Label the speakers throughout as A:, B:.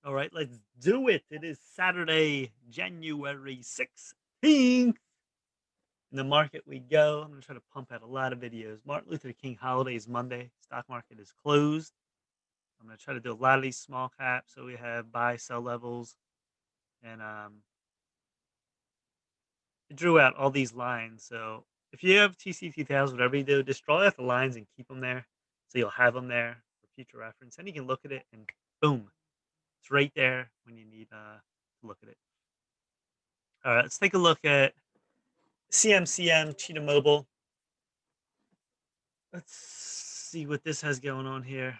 A: All right, let's do it. It is Saturday, January 16th. In the market we go. I'm going to try to pump out a lot of videos. Martin Luther King holiday is Monday. Stock market is closed. I'm going to try to do a lot of these small caps. So we have buy, sell levels. And it drew out all these lines. So if you have TC2000, whatever you do, just draw out the lines and keep them there. So you'll have them there for future reference. And you can look at it and boom, it's right there when you need to look at it. All right, let's take a look at CMCM Cheetah Mobile. Let's see what this has going on here.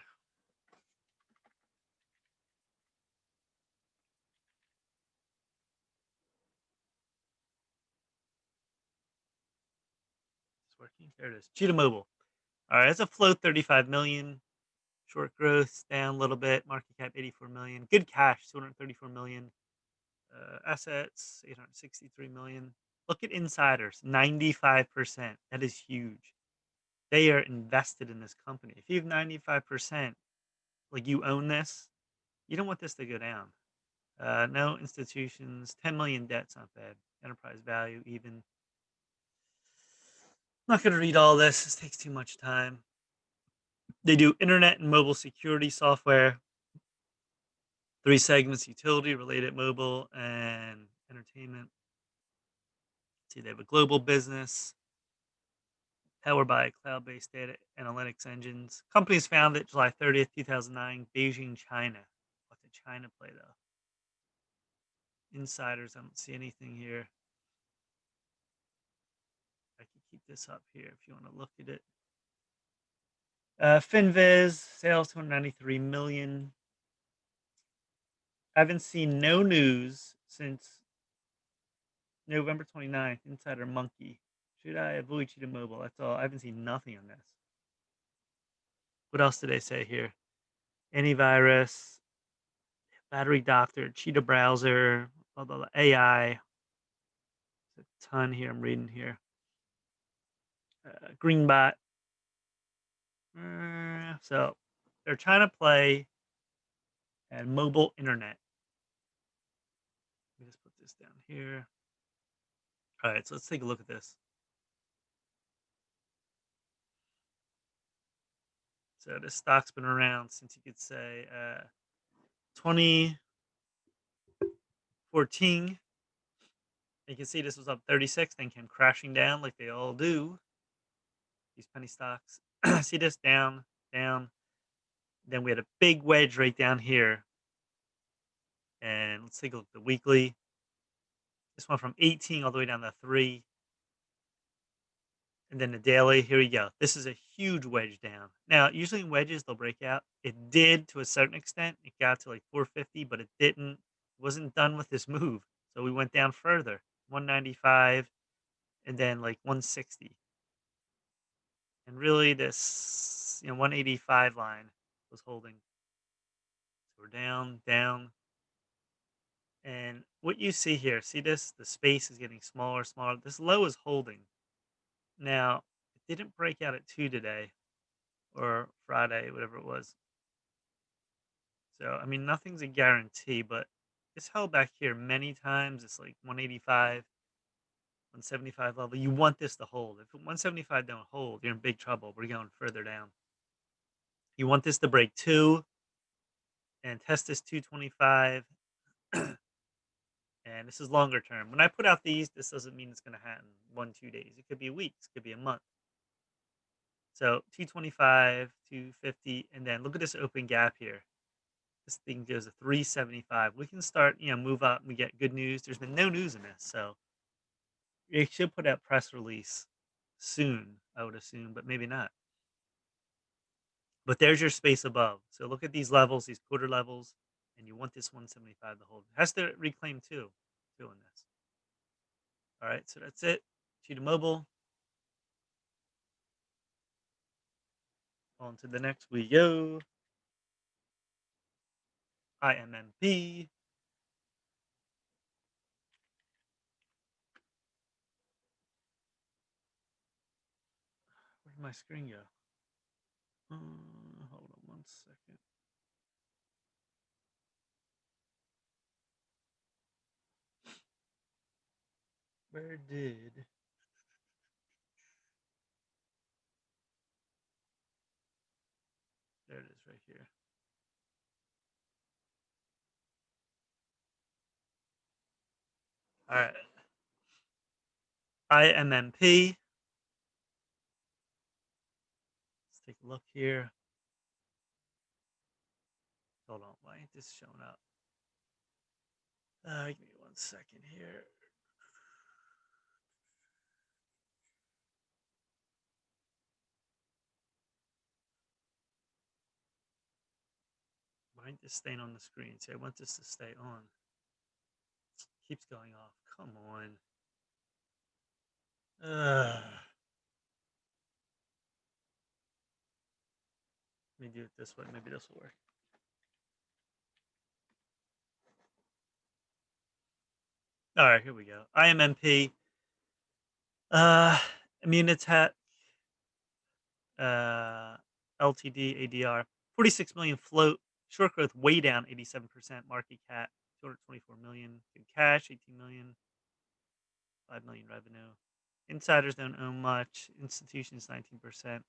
A: It's working. There it is. Cheetah Mobile. All right, it's a float 35 million. Short growth down a little bit. Market cap 84 million. Good cash 234 million. Assets 863 million. Look at insiders 95%. That is huge. They are invested in this company. If you have 95%, like you own this, you don't want this to go down. No institutions, 10 million debt's not bad. Enterprise value even. Not going to read all this. This takes too much time. They do internet and mobile security software. Three segments: utility, related mobile, and entertainment. See, they have a global business powered by cloud-based data analytics engines. Companies founded July 30th, 2009, Beijing, China. What did China play though? Insiders, I don't see anything here. I can keep this up here if you want to look at it. Finviz sales 293 million. I haven't seen no news since November 29th. Insider Monkey. Should I avoid Cheetah Mobile? That's all. I haven't seen nothing on this. What else did they say here? Antivirus, battery doctor, Cheetah browser, blah blah blah. AI. There's a ton here. I'm reading here. Greenbot. So they're trying to play at mobile internet. Let me just put this down here. All right, so let's take a look at this. So this stock's been around since you could say 2014. You can see this was up 36, then came crashing down like they all do. These penny stocks. See this down, down. Then we had a big wedge right down here. And let's take a look at the weekly. This went from 18 all the way down to 3. And then the daily, here we go. This is a huge wedge down. Now, usually in wedges, they'll break out. It did to a certain extent. It got to like 450, but it didn't. It wasn't done with this move. So we went down further, 195, and then like 160. And really, this 185 line was holding. So we're down, down. And what you see here, see this? The space is getting smaller, smaller. This low is holding. Now, it didn't break out at 2 today or Friday, whatever it was. So, I mean, nothing's a guarantee, but it's held back here many times. It's like 185, 175 level. You want this to hold. If 175 don't hold, you're in big trouble. We're going further down. You want this to break 2 and test this 225. And this is longer term. When I put out these, this doesn't mean it's going to happen 1, 2 days. It could be weeks, it could be a month. So 225, 250, and then look at this open gap here. This thing goes to 375. We can start, move up. We get good news. There's been no news in this, so they should put out press release soon. I would assume, but maybe not. But there's your space above. So look at these levels, these quarter levels, and you want this 175 to hold. It has to reclaim two in this. All right, so that's it. Cheetah Mobile. On to the next we go. IMMP. Where did my screen go? Hold on one second. Where did? There it is right here. All right. IMMP. Let's take a look here. Hold on. Why ain't this showing up? Give me 1 second here. Why ain't this staying on the screen? See, I want this to stay on. Keeps going off. Come on. Let me do it this way. Maybe this will work. All right, here we go. IMMP. Uh, Immunitech. Uh, LTD ADR. 46 million float. Short growth way down 87%. Market cap 224 million. Good cash 18 million. 5 million revenue. Insiders don't own much. Institutions 19%.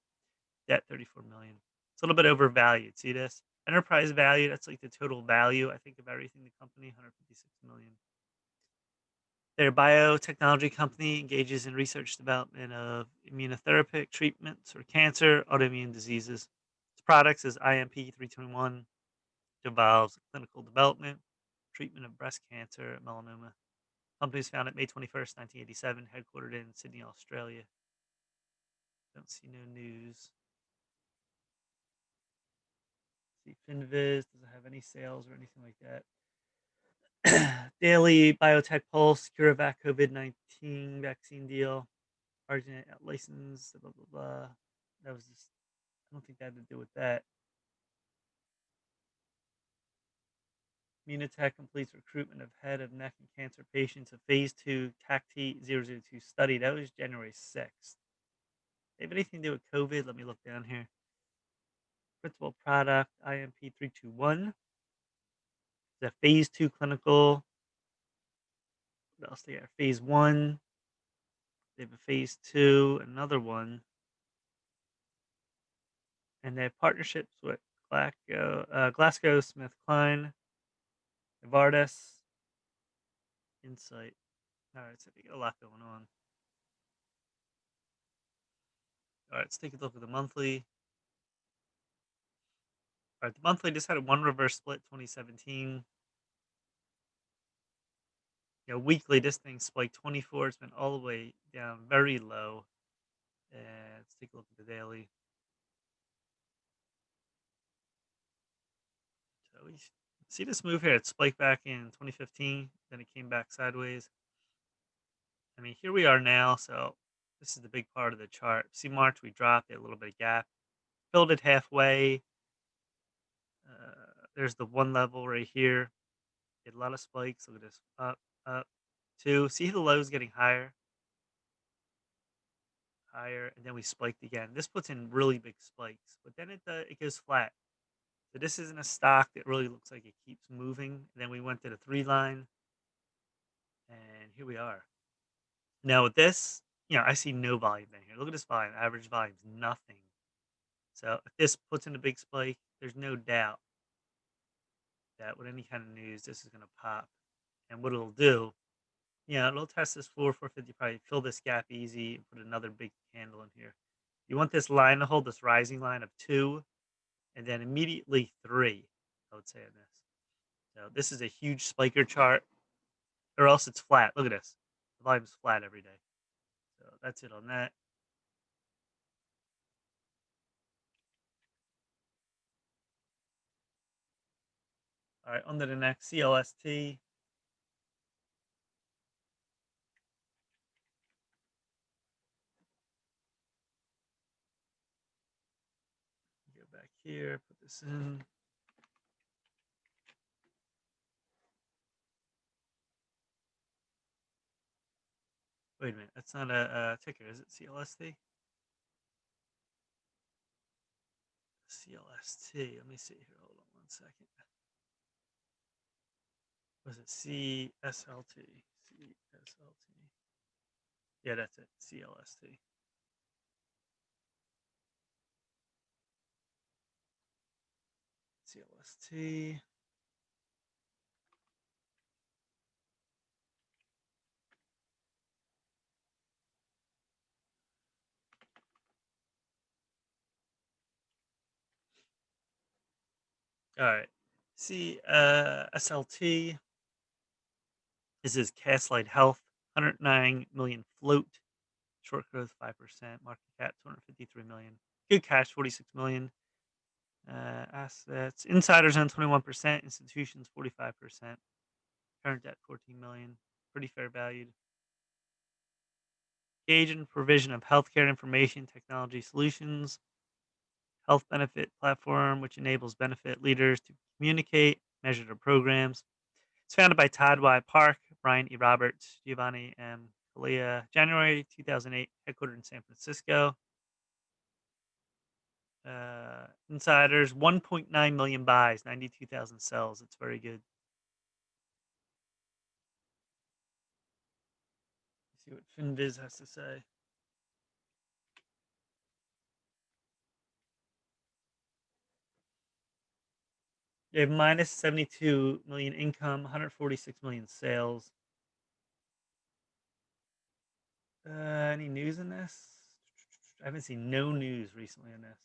A: Debt 34 million. It's a little bit overvalued. See this? Enterprise value, that's like the total value, I think, of everything in the company, 156 million. Their biotechnology company engages in research development of immunotherapeutic treatments for cancer, autoimmune diseases. Its products is IMP 321, involves clinical development, treatment of breast cancer, melanoma. Company was founded May 21st, 1987, headquartered in Sydney, Australia. Don't see no news. See Finviz doesn't have any sales or anything like that. Daily Biotech Pulse, CureVac COVID-19 vaccine deal. Argent license, blah, blah, blah. That was just, I don't think that had to do with that. Immunotech completes recruitment of head of neck and cancer patients of phase 2 TACT-002 study. That was January 6th. They have anything to do with COVID? Let me look down here. Principal product, IMP321. The phase 2 clinical. What else they got? Phase 1. They have a phase 2, another one. And they have partnerships with GlaxoSmithKline, Novartis, Insight. All right, so we got a lot going on. All right, let's take a look at the monthly. All right, the monthly just had a one reverse split 2017. Weekly, this thing spiked 24. It's been all the way down very low. And let's take a look at the daily. So we see this move here. It spiked back in 2015. Then it came back sideways. I mean, here we are now. So this is the big part of the chart. See March, we dropped it, a little bit of gap. Filled it halfway. There's the one level right here. Get a lot of spikes. Look at this. Up, up, two. See the lows getting higher, higher, and then we spiked again. This puts in really big spikes, but then it goes flat. So this isn't a stock that really looks like it keeps moving. And then we went to the 3 line, and here we are. Now with this, I see no volume in here. Look at this volume. Average volume is nothing. So if this puts in a big spike, there's no doubt that with any kind of news, this is going to pop. And what it'll do, it'll test this floor 450, probably fill this gap easy, and put another big candle in here. You want this line to hold, this rising line of 2, and then immediately 3, I would say on this. So this is a huge spiker chart, or else it's flat. Look at this. The volume's flat every day. So that's it on that. All right, on to the next CLST. Go back here, put this in. Wait a minute, that's not a ticker, is it? CLST? CLST. Let me see here. Hold on 1 second. Was it CSLT? CSLT. Yeah, that's it. CLST. CLST. All right. See, SLT. This is Castlight Health. 109 million float. Short growth 5%. Market cap 253 million. Good cash 46 million. Assets. Insiders own 21%. Institutions 45%. Current debt 14 million. Pretty fair valued. Engage in provision of healthcare information technology solutions. Health benefit platform, which enables benefit leaders to communicate, measure their programs. It's founded by Todd Y. Park, Brian E. Roberts, Giovanni M. Kalia, January 2008, headquartered in San Francisco. Insiders, 1.9 million buys, 92,000 sells. It's very good. Let's see what FinViz has to say. They have minus 72 million income, 146 million sales. Any news in this? I haven't seen no news recently in this.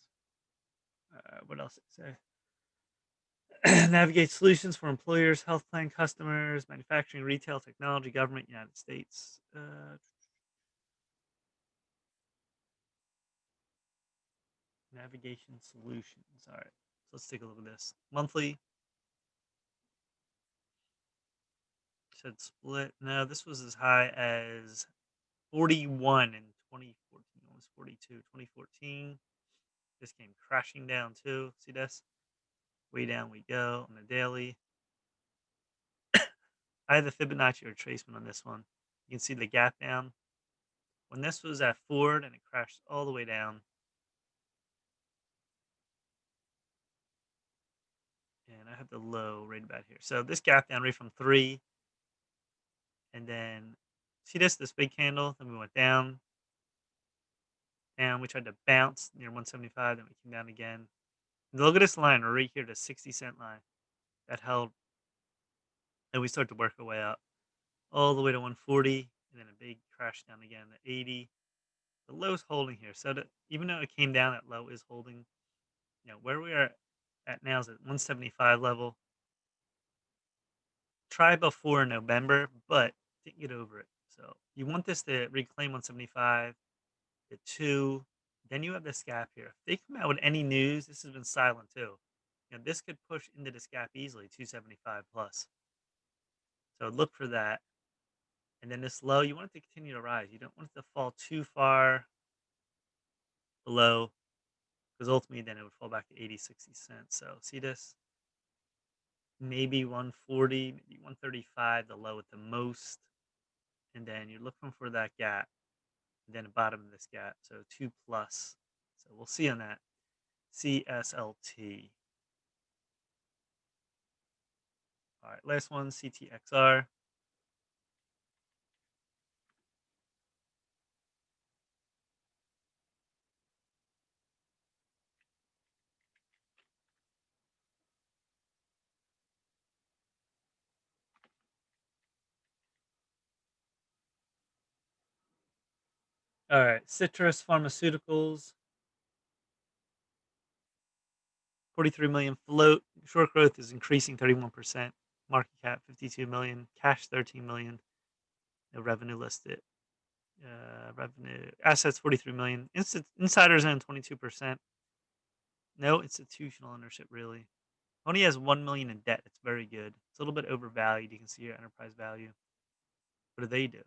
A: What else did it say? Navigate solutions for employers, health plan customers, manufacturing, retail, technology, government, United States. Navigation solutions. All right. So let's take a look at this. Monthly. Said split. No, this was as high as 41 in 2014. Almost 42. 2014. This came crashing down too. See this? Way down we go on the daily. I have the Fibonacci retracement on this one. You can see the gap down. When this was at Ford and it crashed all the way down. And I have the low right about here. So this gap down right from 3. And then see this big candle. Then we went down, down. We tried to bounce near 175. Then we came down again. And look at this line right here, the 60-cent line that held. And we start to work our way up all the way to 140. And then a big crash down again to 80. The low's holding here. So that even though it came down, that low is holding. Where we are at now is at 175 level. Try before November, but didn't get over it. So you want this to reclaim 175, the 2. Then you have this gap here. If they come out with any news, this has been silent too. This could push into this gap easily, 275 plus. So look for that. And then this low, you want it to continue to rise. You don't want it to fall too far below because ultimately then it would fall back to 80, 60 cents. So see this? Maybe 140, maybe 135, the low at the most. And then you're looking for that gap. And then the bottom of this gap. So 2 plus. So we'll see on that. CSLT. All right, last one, CTXR. All right, Citrus Pharmaceuticals. 43 million float. Short growth is increasing 31%. Market cap 52 million. Cash 13 million. No revenue listed. Revenue assets 43 million. Insiders own 22%. No institutional ownership really. Only has 1 million in debt. It's very good. It's a little bit overvalued. You can see your enterprise value. What do they do?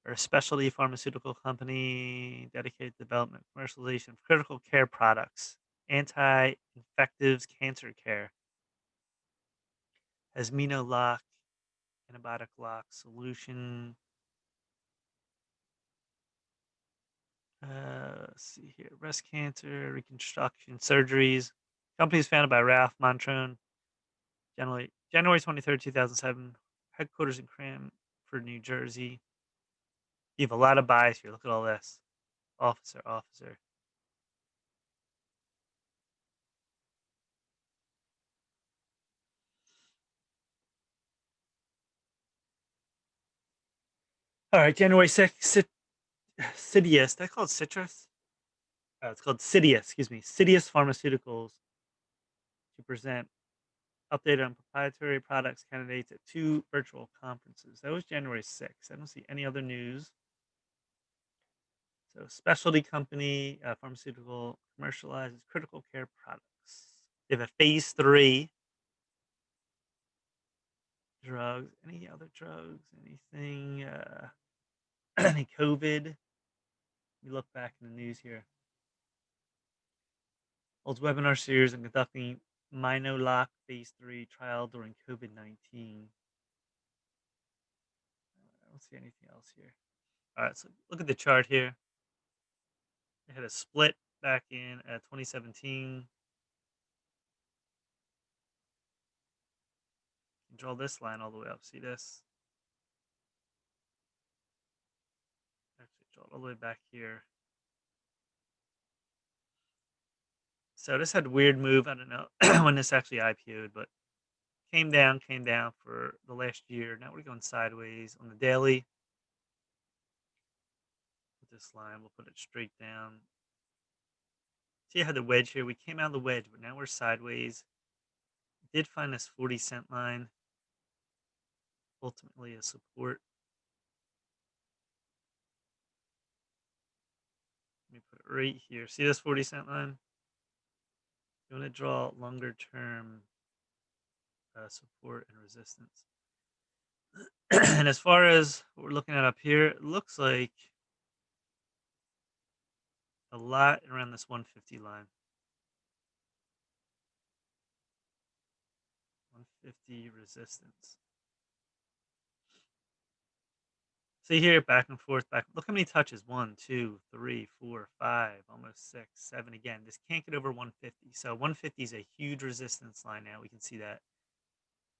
A: They're a specialty pharmaceutical company dedicated to development, commercialization of critical care products, anti-infectives, cancer care, Asmino lock, antibiotic lock solution. Let's see here. Breast cancer, reconstruction, surgeries. Company is founded by Ralph Montrone, January 23rd, 2007. Headquarters in Cranford, New Jersey. You have a lot of buys here. Look at all this. Officer, officer. All right, January 6th, Sidious. Did I call it Citrus? It's called Sidious, excuse me. Sidious Pharmaceuticals to present updated on proprietary products candidates at two virtual conferences. That was January 6th. I don't see any other news. So, specialty company, pharmaceutical commercializes critical care products. They have a phase three drugs. Any other drugs? Anything? Any COVID? We look back in the news here. Holds webinar series and conducting Minoloc phase 3 trial during COVID-19. I don't see anything else here. All right, so look at the chart here. It had a split back in 2017. Draw this line all the way up. See this? Actually, draw it all the way back here. So this had a weird move. I don't know when this actually IPO'd, but came down for the last year. Now we're going sideways on the daily. With this line, we'll put it straight down. See, I had the wedge here. We came out of the wedge, but now we're sideways. Did find this 40-cent line, ultimately a support. Let me put it right here. See this 40-cent line? You want to draw longer term support and resistance. And as far as what we're looking at up here, it looks like a lot around this 150 line. 150 resistance. See here, back and forth, back. Look how many touches. 1, 2, 3, 4, 5, almost 6, 7 again. This can't get over 150. So 150 is a huge resistance line now. We can see that.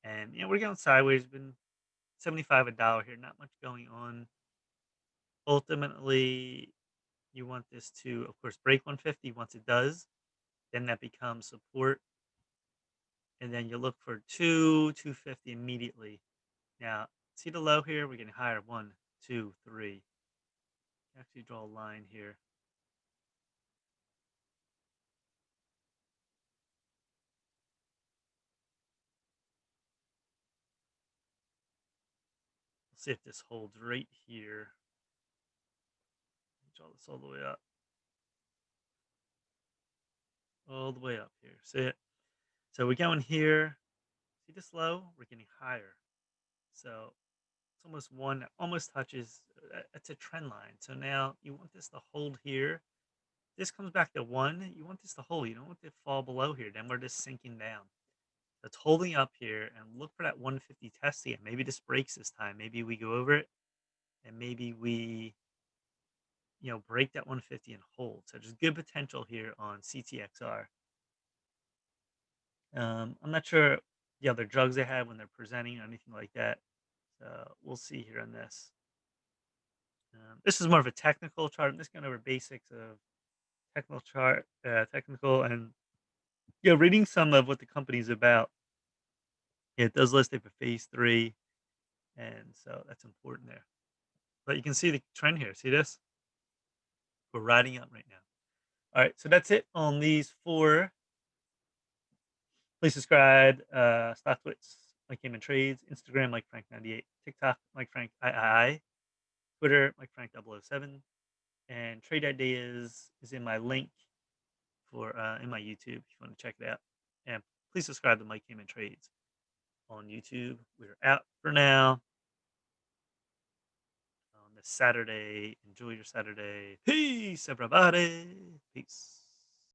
A: And we're going sideways. Been 75 a dollar here. Not much going on. Ultimately, you want this to, of course, break 150. Once it does, then that becomes support. And then you look for 250 immediately. Now, see the low here? We're getting higher. 1, 2, 3. Actually, draw a line here. Let's see if this holds right here. Draw this all the way up. All the way up here. See it? So we're going here. See this low? We're getting higher. So it's almost one, almost touches. It's a trend line. So now you want this to hold here. This comes back to 1. You want this to hold. You don't want it to fall below here. Then we're just sinking down. So it's holding up here and look for that 150 test again. Maybe this breaks this time. Maybe we go over it and maybe we break that 150 and hold. So there's good potential here on CTXR. I'm not sure the other drugs they have when they're presenting or anything like that. So we'll see here on this. This is more of a technical chart. I'm just going over basics of technical chart, technical, and reading some of what the company's about. It does list it for phase 3, and so that's important there. But you can see the trend here. See this? We're riding up right now. All right, so that's it on these 4. Please subscribe. StockTwits, Mike Cayman Trades, Instagram, Mike Frank98, TikTok, Mike Frank III, Twitter, Mike Frank 007, and Trade Ideas is in my link for in my YouTube if you want to check it out. And please subscribe to Mike Cayman Trades on YouTube. We're out for now on this Saturday. Enjoy your Saturday. Peace, everybody. Peace.